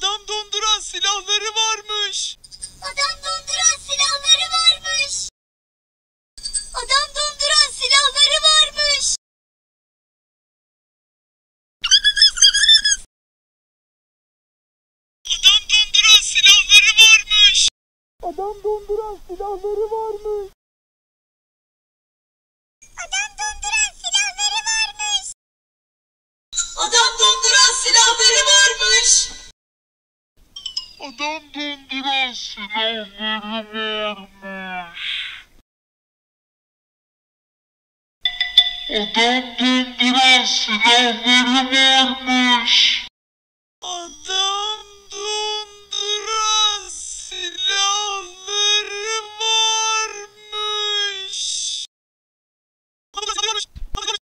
Adam donduran silahları varmış. Adam donduran silahları varmış. Adam donduran silahları varmış. Adam donduran silahları varmış. Adam donduran silahları varmış. Adam donduran silahları varmış. Adam donduran silahları varmış. Adam donduran silahları varmış. Adam donduran silahları varmış.